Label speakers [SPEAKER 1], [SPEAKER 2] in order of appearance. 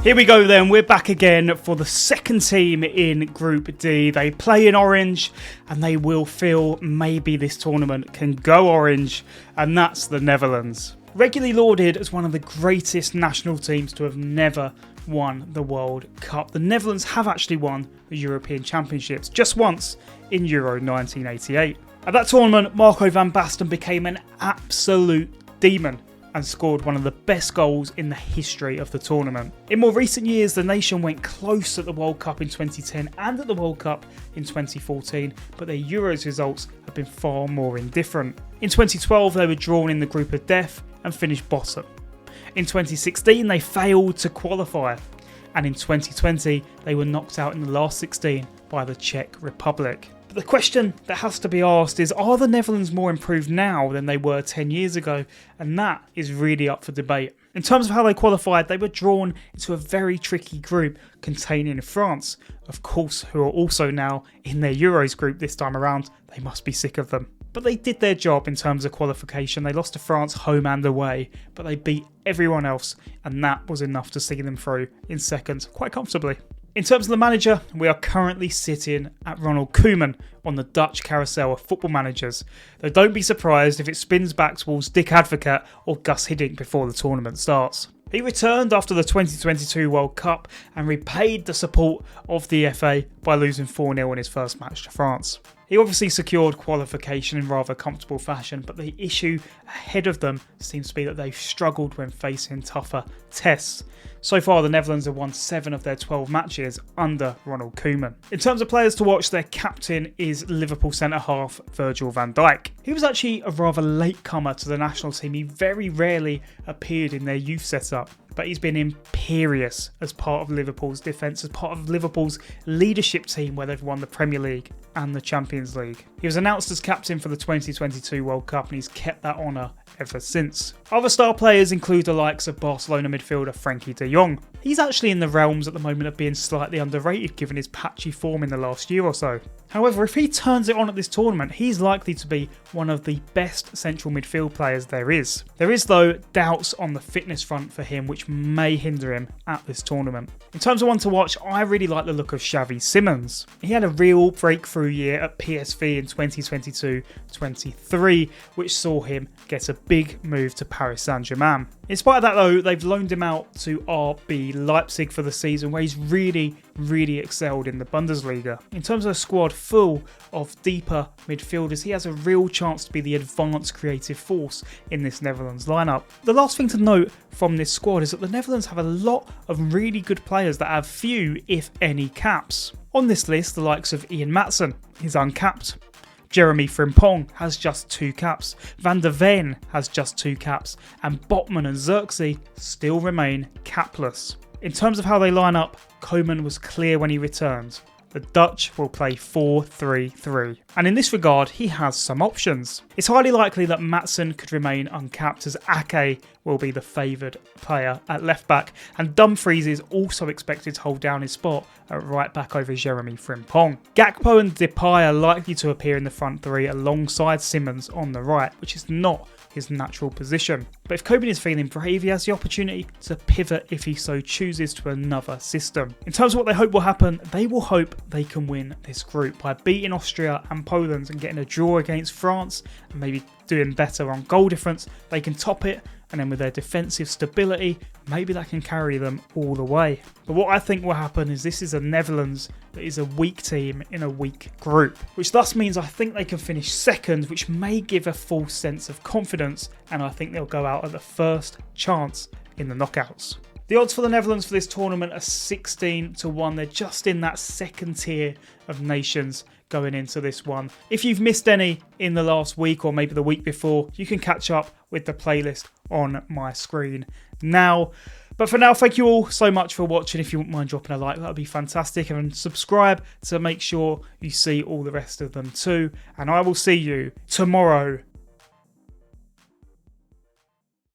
[SPEAKER 1] Here we go then, we're back again for the second team in Group D. They play in orange and they will feel maybe this tournament can go orange, and that's the Netherlands. Regularly lauded as one of the greatest national teams to have never won the World Cup, the Netherlands have actually won the European Championships just once in Euro 1988. At that tournament, Marco van Basten became an absolute demon and scored one of the best goals in the history of the tournament. In more recent years, the nation went close at the World Cup in 2010 and at the World Cup in 2014, but their Euros results have been far more indifferent. In 2012, they were drawn in the group of death and finished bottom. In 2016, they failed to qualify, and in 2020, they were knocked out in the last 16 by the Czech Republic. The question that has to be asked is, are the Netherlands more improved now than they were 10 years ago? And that is really up for debate. In terms of how they qualified, they were drawn into a very tricky group containing France, of course, who are also now in their Euros group this time around. They must be sick of them. But they did their job in terms of qualification. They lost to France home and away, but they beat everyone else, and that was enough to see them through in second quite comfortably. In terms of the manager, we are currently sitting at Ronald Koeman on the Dutch carousel of football managers. Though don't be surprised if it spins back towards Dick Advocaat or Gus Hiddink before the tournament starts. He returned after the 2022 World Cup and repaid the support of the FA by losing 4-0 in his first match to France. He obviously secured qualification in rather comfortable fashion, but the issue ahead of them seems to be that they've struggled when facing tougher tests. So far, the Netherlands have won 7 of their 12 matches under Ronald Koeman. In terms of players to watch, their captain is Liverpool centre-half Virgil van Dijk. He was actually a rather late comer to the national team. He very rarely appeared in their youth setup, but he's been imperious as part of Liverpool's defence, as part of Liverpool's leadership team where they've won the Premier League and the Champions League. He was announced as captain for the 2022 World Cup and he's kept that honour ever since. Other star players include the likes of Barcelona midfielder Frenkie de Jong. He's actually in the realms at the moment of being slightly underrated given his patchy form in the last year or so. However, if he turns it on at this tournament, he's likely to be one of the best central midfield players there is. There is, though, doubts on the fitness front for him, which may hinder him at this tournament. In terms of one to watch, I really like the look of Xavi Simons. He had a real breakthrough year at PSV in 2022-23, which saw him get a big move to Paris Saint-Germain. In spite of that, though, they've loaned him out to RB Leipzig for the season, where he's really excelled in the Bundesliga. In terms of a squad full of deeper midfielders, he has a real chance to be the advanced creative force in this Netherlands lineup. The last thing to note from this squad is that the Netherlands have a lot of really good players that have few, if any, caps. On this list, the likes of Ian Maatsen is uncapped. Jeremy Frimpong has just 2 caps, Van der Ven has just 2 caps, and Botman and Xerxes still remain capless. In terms of how they line up, Koeman was clear when he returned. The Dutch will play 4-3-3. And in this regard, he has some options. It's highly likely that Maatsen could remain uncapped as Ake will be the favoured player at left back, and Dumfries is also expected to hold down his spot at right back over Jeremy Frimpong. Gakpo and Depay are likely to appear in the front 3 alongside Simons on the right, which is not his natural position. But if Koeman is feeling brave, he has the opportunity to pivot if he so chooses to another system. In terms of what they hope will happen, they will hope they can win this group by beating Austria and Poland and getting a draw against France and maybe doing better on goal difference. They can top it, and then with their defensive stability, maybe that can carry them all the way. But what I think will happen is this is a Netherlands that is a weak team in a weak group, which thus means I think they can finish second, which may give a false sense of confidence, and I think they'll go out at the first chance in the knockouts. The odds for the Netherlands for this tournament are 16-1. They're just in that second tier of nations going into this one. If you've missed any in the last week or maybe the week before, you can catch up with the playlist on my screen now. But for now, thank you all so much for watching. If you wouldn't mind dropping a like, that would be fantastic. And subscribe to make sure you see all the rest of them too. And I will see you tomorrow